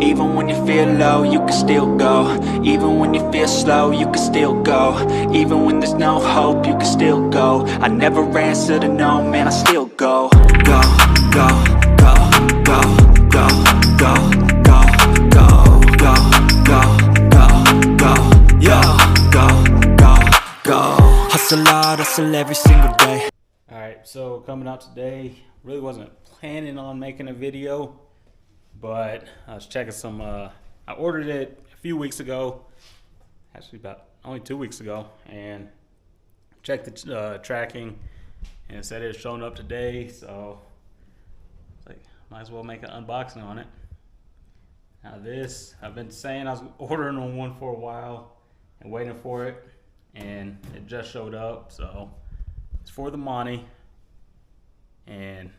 Even when you feel low, you can still go. Even when you feel slow, you can still go. Even when there's no hope, you can still go. I never answer to no, man, I still go. Go, go, go, go, go, go, go, go, go, go, go, go, go. Hustle hard, hustle every single day. Alright, so coming out today, really wasn't planning on making a video, but I was checking some, I ordered it a few weeks ago, actually about only 2 weeks ago, and checked the tracking, and it said it was showing up today, so it's like, might as well make an unboxing on it. Now this, I've been saying I was ordering on one for a while and waiting for it, and it just showed up, so it's for the Monte, and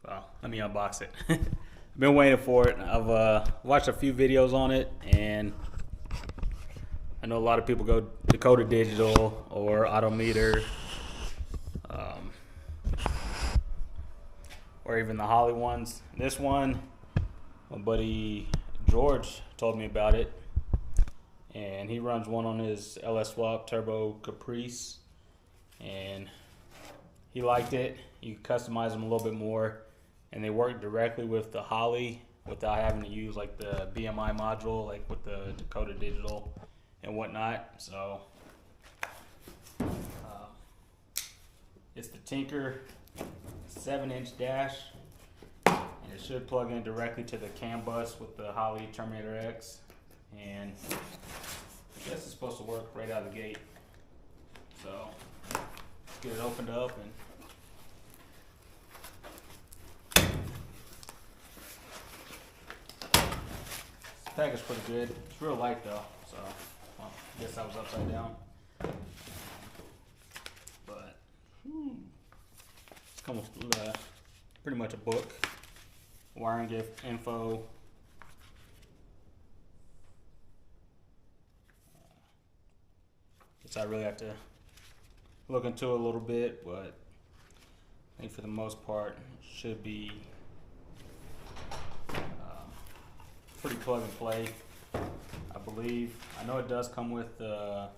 well, let me unbox it. I've been waiting for it. I've watched a few videos on it, and I know a lot of people go Dakota Digital or Odometer, or even the Holley ones. This one, my buddy George told me about it, and he runs one on his LS Swap Turbo Caprice, and he liked it. You customize them a little bit more, and they work directly with the Holley without having to use like the BMI module, like with the Dakota Digital and whatnot. So it's the Tinker 7-inch dash, and it should plug in directly to the CAN bus with the Holley Terminator X, and I guess it's supposed to work right out of the gate. So let's get it opened up, and this package is pretty good. It's real light though, so well, I guess that was upside down. But it's come with pretty much a book, wiring info. Guess I really have to look into it a little bit, but I think for the most part it should be pretty plug and play, I believe. I know it does come with the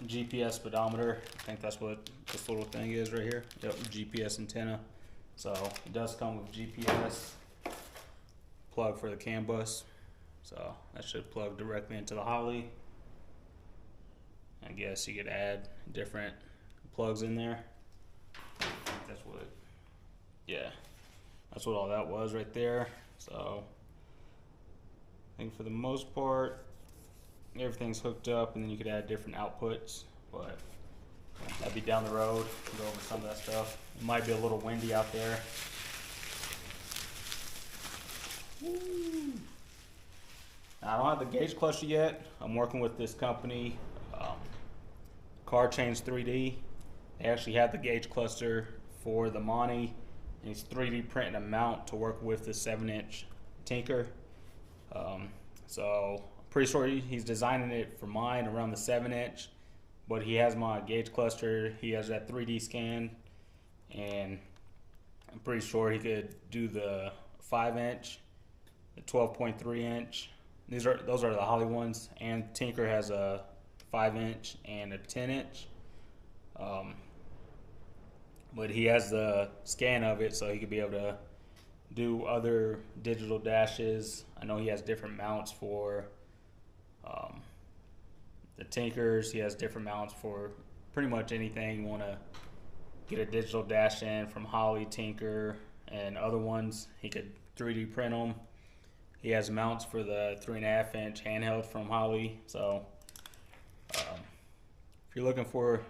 GPS speedometer. I think that's what this little thing is right here. Yep, GPS antenna. So it does come with GPS plug for the CAN bus. So that should plug directly into the Holley. I guess you could add different plugs in there. That's what, yeah, that's what all that was right there. So I think for the most part, everything's hooked up, and then you could add different outputs, but that'd be down the road. Go over some of that stuff. It might be a little windy out there. Woo. I don't have the gauge cluster yet. I'm working with this company, Car Chains 3D. They actually have the gauge cluster for the Monte, and he's 3D printing a mount to work with the 7-inch Tinker. So I'm pretty sure he's designing it for mine around the 7-inch, but he has my gauge cluster. He has that 3D scan, and I'm pretty sure he could do the 5-inch, the 12.3-inch. Those are the Holley ones, and Tinker has a 5-inch and a 10-inch. But he has the scan of it, so he could be able to do other digital dashes. I know he has different mounts for the Tinkers. He has different mounts for pretty much anything you want to get a digital dash in from Holley, Tinker, and other ones. He could 3D print them. He has mounts for the 3.5-inch handheld from Holley. So if you're looking for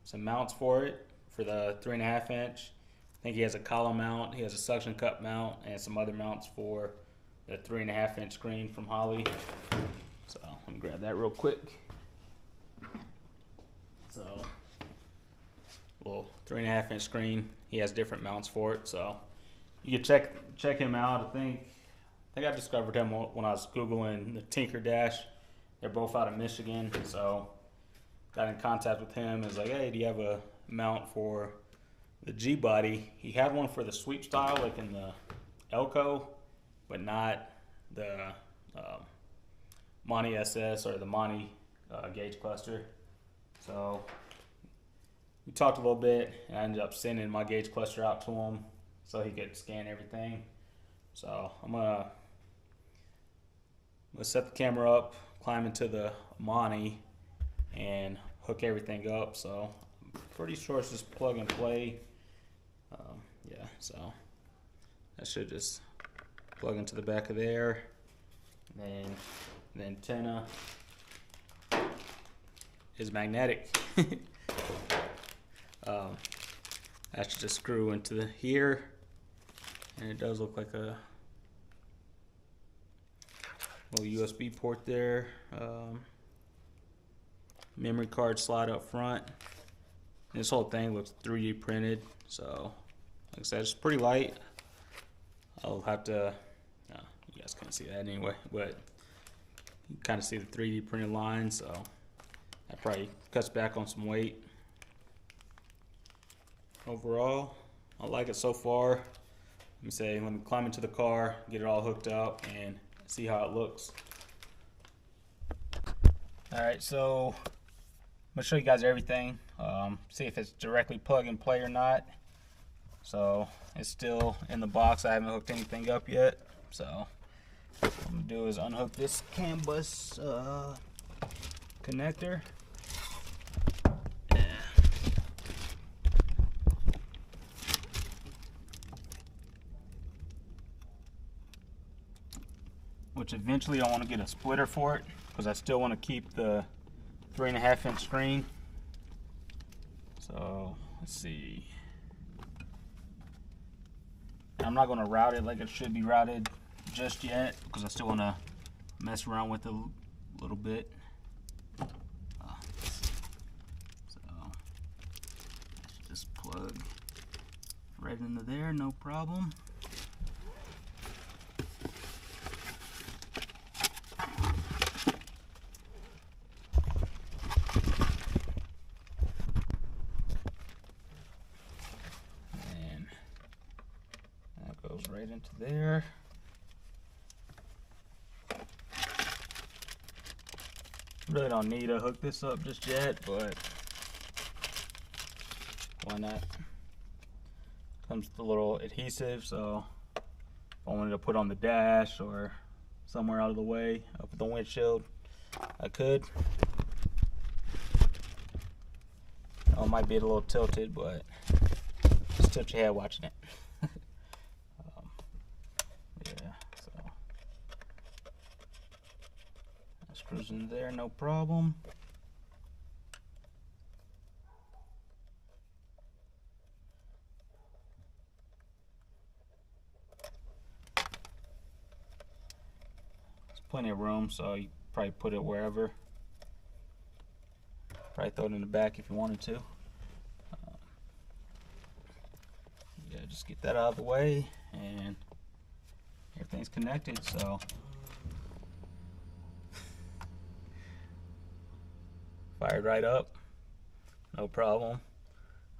some mounts for it, for the 3.5-inch, I think he has a column mount, he has a suction cup mount, and some other mounts for the 3.5-inch screen from Holley. So let me grab that real quick. So, little 3.5-inch screen. He has different mounts for it, so you can check him out. I think I discovered him when I was Googling the Tinker Dash. They're both out of Michigan, so got in contact with him. Is like, hey, do you have a mount for the G body. He had one for the sweep style, like in the Elko, but not the Monte SS or the Monte gauge cluster. So we talked a little bit, and I ended up sending my gauge cluster out to him so he could scan everything. So I'm gonna set the camera up, climb into the Monte, and hook everything up. So I'm pretty sure it's just plug and play. Yeah, so that should just plug into the back of there. And then the antenna is magnetic. That should just screw into here, and it does look like a little USB port there. Memory card slot up front. And this whole thing looks 3D printed, so like I said, it's pretty light. I'll have to, you guys can't see that anyway, but you kind of see the 3D printed line, so that probably cuts back on some weight. Overall, I like it so far. Let me climb into the car, get it all hooked up, and see how it looks. Alright, so I'm going to show you guys everything. See if it's directly plug and play or not. So it's still in the box. I haven't hooked anything up yet. So what I'm going to do is unhook this CAN bus connector. Which eventually I want to get a splitter for it, because I still want to keep the 3.5-inch screen. So let's see. I'm not going to route it like it should be routed just yet, because I still want to mess around with it a little bit. So I should just plug right into there, no problem. Right into there. Really don't need to hook this up just yet, but why not? Comes with a little adhesive, so if I wanted to put on the dash or somewhere out of the way up at the windshield, I could. Oh, it might be a little tilted, but just tilt your head watching it. Screws in there, no problem. There's plenty of room, so you probably put it wherever. Probably throw it in the back if you wanted to. Yeah, just get that out of the way, and everything's connected. So fired right up, no problem.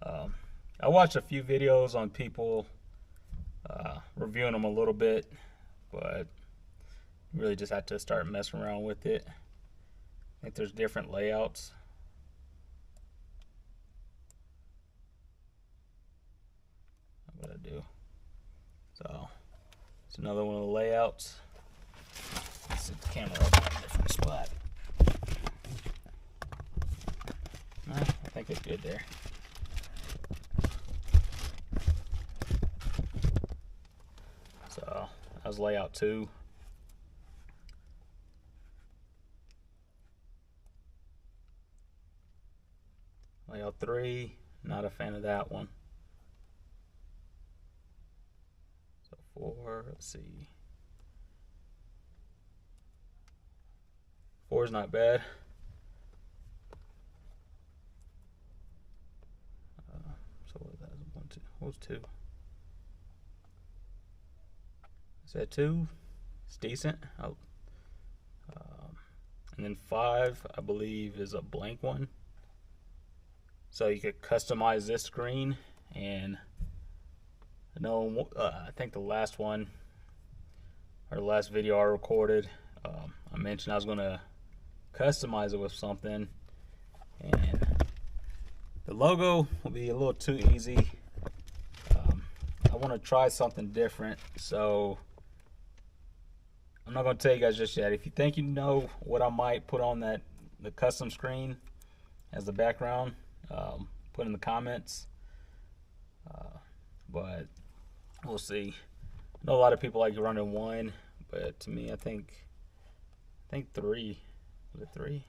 I watched a few videos on people reviewing them a little bit, but you really just have to start messing around with it. I think there's different layouts. What I do. So it's another one of the layouts. Let's set the camera up in a different spot. I think it's good there. So that was layout 2. Layout 3, not a fan of that one. So 4, let's see. 4 is not bad. So what was that? 1, 2. What was 2? Is that 2? It's decent. And then 5, I believe, is a blank one. So you could customize this screen And I know I think the last one, or the last video I recorded, I mentioned I was going to customize it with something, and the logo will be a little too easy. I want to try something different, so I'm not going to tell you guys just yet. If you think you know what I might put on the custom screen as the background, put in the comments. But we'll see. I know a lot of people like running one, but to me, I think three. Was it three?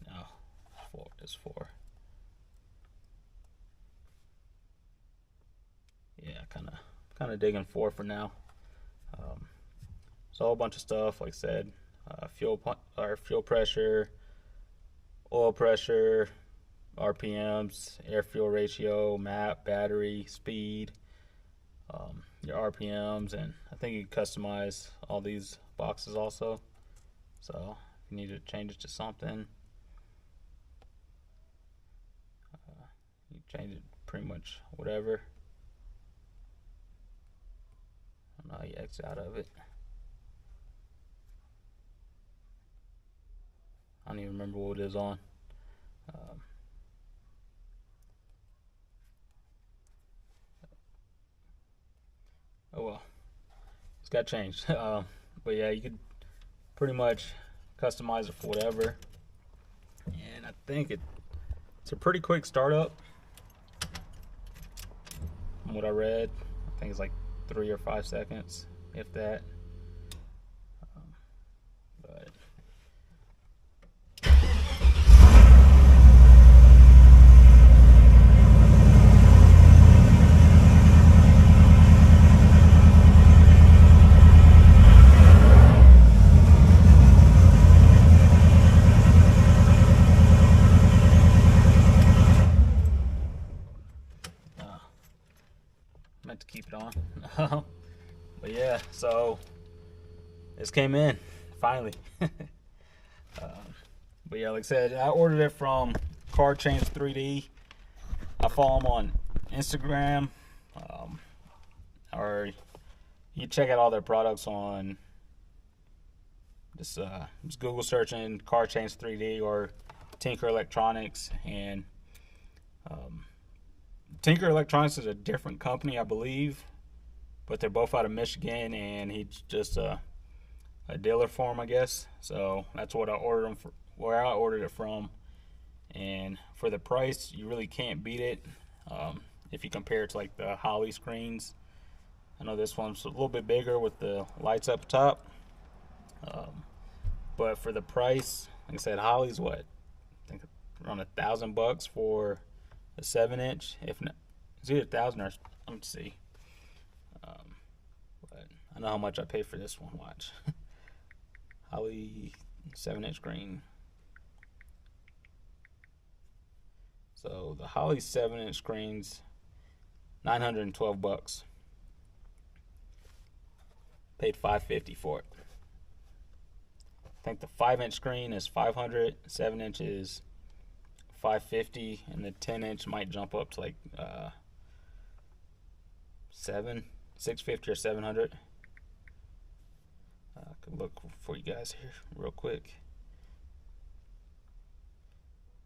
No, four. It's four. Yeah, kind of digging four for now. So a whole bunch of stuff, like I said, fuel pressure, oil pressure, RPMs, air fuel ratio, map, battery, speed, your RPMs, and I think you can customize all these boxes also. So if you need to change it to something, you change it pretty much whatever. I don't know how you exit out of it. I don't even remember what it is on. Oh well, it's got changed. But yeah, you could pretty much customize it for whatever. And I think it's a pretty quick startup. From what I read, I think it's like 3 or 5 seconds, if that. But meant to keep it on. But yeah, so this came in finally. But yeah, like I said, I ordered it from Car Change 3D. I follow them on Instagram, or you check out all their products on just Google searching Car Change 3D or Tinker Electronics. And Tinker Electronics is a different company, I believe, but they're both out of Michigan, and he's just a dealer for them, I guess. So that's what I ordered them for, where I ordered it from. And for the price, you really can't beat it if you compare it to like the Holley screens. I know this one's a little bit bigger with the lights up top, but for the price, like I said, Holley's what, I think around $1,000 for a 7-inch. If not, it's either 1,000 or let me see. But I know how much I paid for this one. Watch. Holley 7-inch screen. So the Holley 7-inch screens, $912. Paid $550 for it. I think the 5-inch screen is $500, 7-inch is $550, and the 10-inch might jump up to like $650 or $700. I could look for you guys here real quick.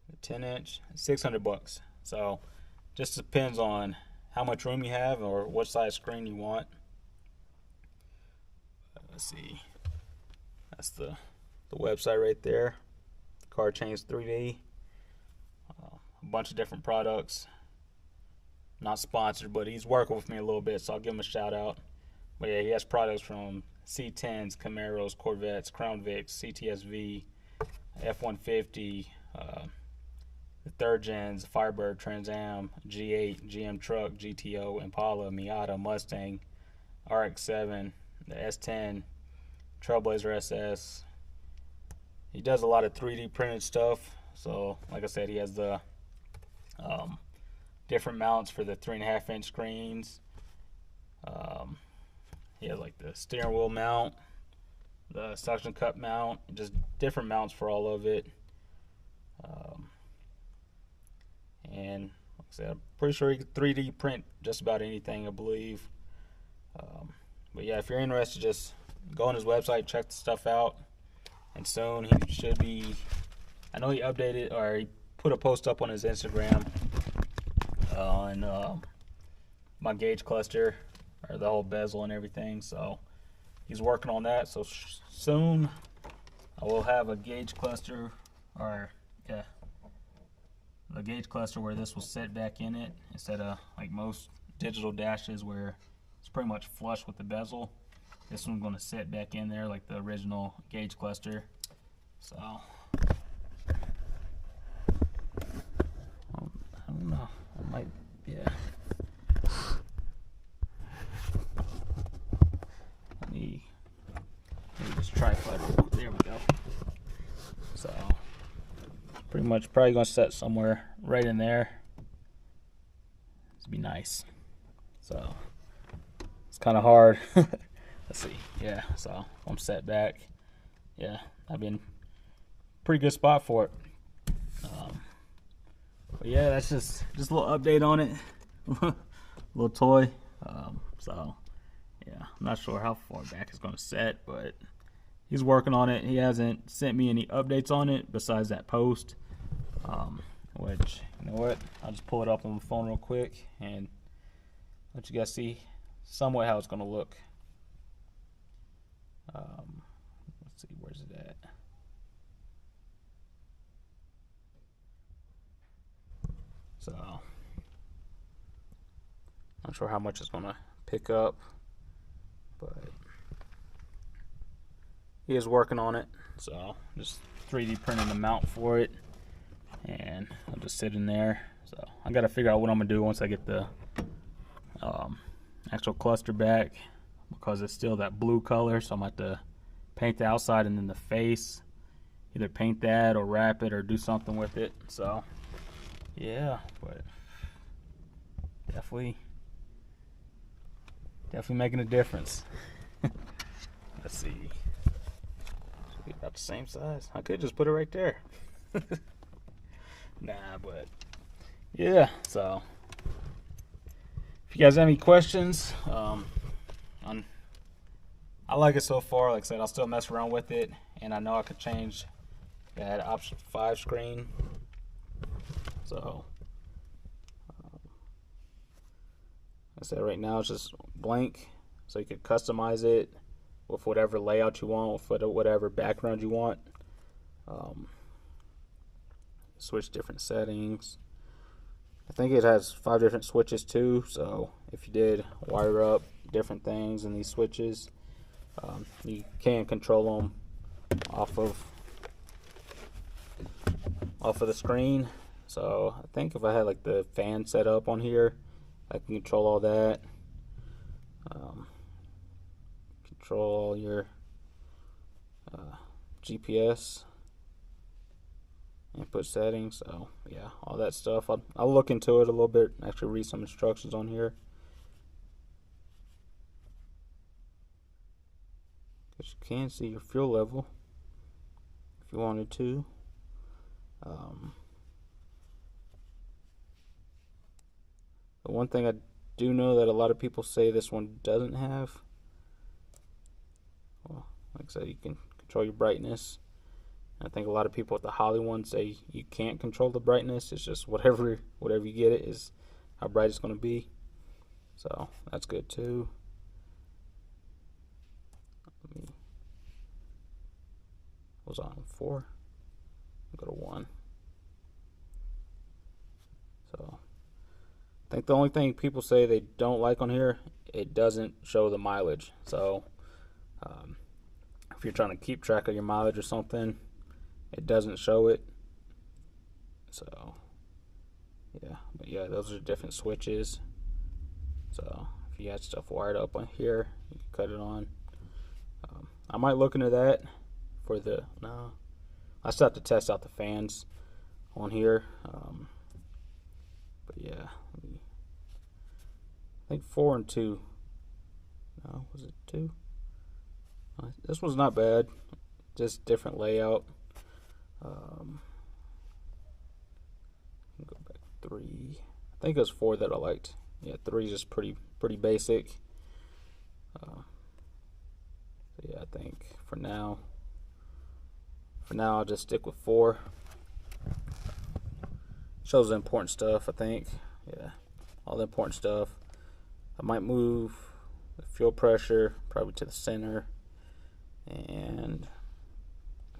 The 10-inch, $600. So just depends on how much room you have or what size screen you want. Let's see. That's the website right there. Car Change 3D. A bunch of different products. Not sponsored, but he's working with me a little bit, so I'll give him a shout out. But yeah, he has products from C10s, Camaros, Corvettes, Crown Vics, CTSV, F-150, the third gens, Firebird, Trans Am, G8, GM Truck, GTO, Impala, Miata, Mustang, RX-7, the S10, Trailblazer SS. He does a lot of 3D printed stuff. So, like I said, he has the different mounts for the 3.5-inch screens. He has like the steering wheel mount, the suction cup mount, just different mounts for all of it. And I said, I'm pretty sure he could 3D print just about anything, I believe. But yeah, if you're interested, just go on his website, check the stuff out, and soon he should be. I know he updated, or he put a post up on his Instagram on my gauge cluster, or the whole bezel and everything. So he's working on that. So soon I will have a gauge cluster, or yeah, a gauge cluster where this will sit back in it instead of like most digital dashes where it's pretty much flush with the bezel. This one's going to sit back in there like the original gauge cluster. So I don't know. I might, yeah. Let me just tripod. There we go. So pretty much probably going to set somewhere right in there. This would be nice. So it's kind of hard. Let's see. Yeah, so I'm set back. Yeah, I've been pretty good spot for it. But yeah, that's just a little update on it. Little toy. So yeah, I'm not sure how far back it's going to set, but he's working on it. He hasn't sent me any updates on it besides that post. Which, you know what? I'll just pull it up on the phone real quick and let you guys see somewhat how it's going to look. Let's see, where's it at? So, not sure how much it's going to pick up, but he is working on it. So, just 3D printing the mount for it, and I'll just sit in there. So, I got to figure out what I'm going to do once I get the actual cluster back, because it's still that blue color. So I'm going to have to paint the outside and then the face. Either paint that or wrap it or do something with it. So yeah, but definitely making a difference. Let's see. Should be about the same size. I could just put it right there. Nah, but yeah, so if you guys have any questions, I like it so far. Like I said, I'll still mess around with it, and I know I could change that option 5 screen. So, like I said, right now it's just blank, so you could customize it with whatever layout you want, with whatever background you want. Switch different settings. I think it has 5 different switches too, so if you did wire up different things in these switches, you can control them off of the screen. So I think if I had like the fan set up on here, I can control all that. Control all your GPS input settings. So yeah, all that stuff. I'll look into it a little bit, actually read some instructions on here. Because you can see your fuel level if you wanted to. The one thing I do know that a lot of people say this one doesn't have, well, like I said, you can control your brightness. I think a lot of people with the Holley one say you can't control the brightness. It's just whatever you get it is how bright it's going to be. So that's good too. Was on 4. Go to 1. So I think the only thing people say they don't like on here, it doesn't show the mileage. So if you're trying to keep track of your mileage or something, it doesn't show it. So yeah, but yeah, those are different switches. So if you had stuff wired up on here, you can cut it on. I might look into that for the, no, I still have to test out the fans on here. But yeah, I think 4 and 2. No, was it 2? This one's not bad, just different layout. Go back 3. I think it was 4 that I liked. Yeah, 3 is just pretty basic. So yeah, I think for now I'll just stick with 4. Shows the important stuff, I think. Yeah, all the important stuff. I might move the fuel pressure probably to the center, and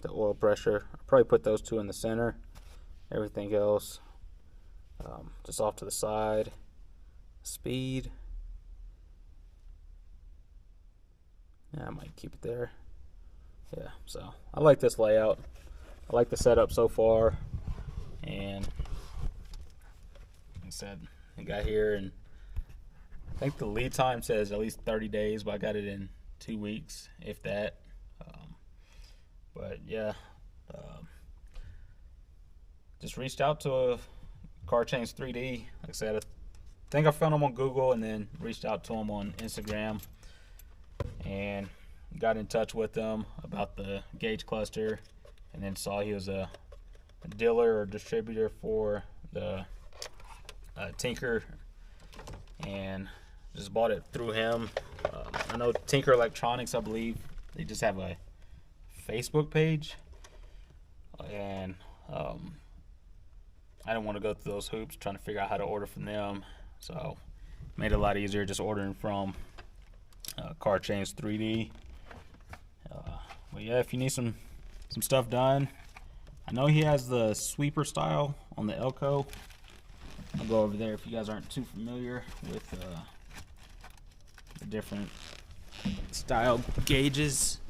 the oil pressure. I'll probably put those 2 in the center. Everything else just off to the side. Speed. Yeah, I might keep it there. Yeah, so I like this layout. I like the setup so far. And like I said, I got here, and I think the lead time says at least 30 days, but I got it in 2 weeks, if that. But yeah, just reached out to a Car Change 3D. Like I said, I think I found him on Google, and then reached out to him on Instagram, and got in touch with them about the gauge cluster, and then saw he was a dealer or distributor for the Tinker, and just bought it through him. I know Tinker Electronics, I believe they just have a Facebook page, and I didn't want to go through those hoops trying to figure out how to order from them, so made it a lot easier just ordering from Car Change 3D. But yeah, if you need some stuff done, I know he has the sweeper style on the Elko. I'll go over there if you guys aren't too familiar with the different style gauges.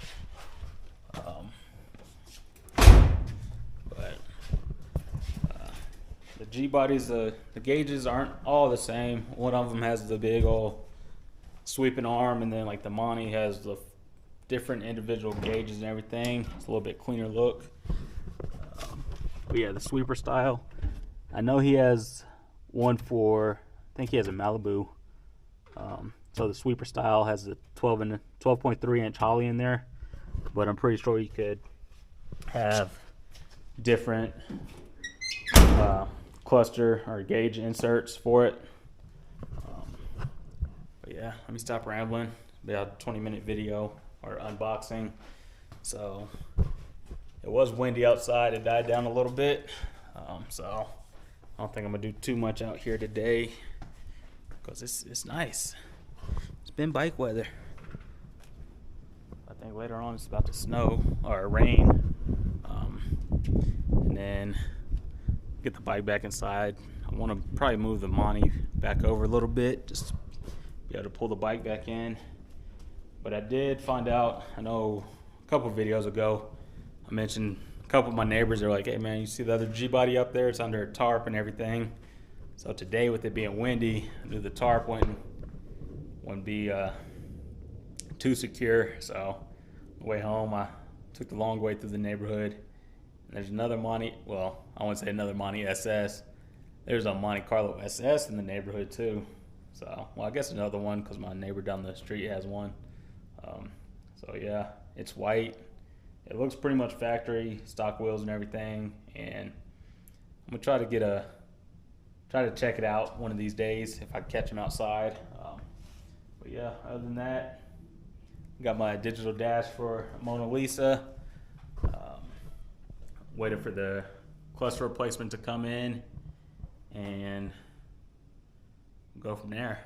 The G bodies, the gauges aren't all the same. One of them has the big old sweeping arm, and then like the Monte has the different individual gauges and everything. It's a little bit cleaner look. But yeah, the sweeper style. I know he has one for, I think he has a Malibu. So the sweeper style has a 12.3 inch holley in there, but I'm pretty sure you could have different cluster or gauge inserts for it. But yeah, let me stop rambling. It'll be a 20-minute video or unboxing. So it was windy outside. It died down a little bit. So I don't think I'm gonna do too much out here today because it's nice. It's been bike weather. I think later on it's about to snow or rain. And then get the bike back inside. I want to probably move the Monte back over a little bit, just to be able to pull the bike back in. But I did find out, I know a couple videos ago, I mentioned a couple of my neighbors are like, hey man, you see the other G-body up there? It's under a tarp and everything. So today, with it being windy, I knew the tarp wouldn't be too secure. So on the way home, I took the long way through the neighborhood. And there's another Monte, well, I wouldn't say another Monte SS. There's a Monte Carlo SS in the neighborhood too. So, well, I guess another one because my neighbor down the street has one. So yeah, it's white. It looks pretty much factory, stock wheels and everything. And I'm gonna try to check it out one of these days if I catch him outside. But yeah, other than that, got my digital dash for Mona Lisa. Waiting for the cluster replacement to come in and go from there.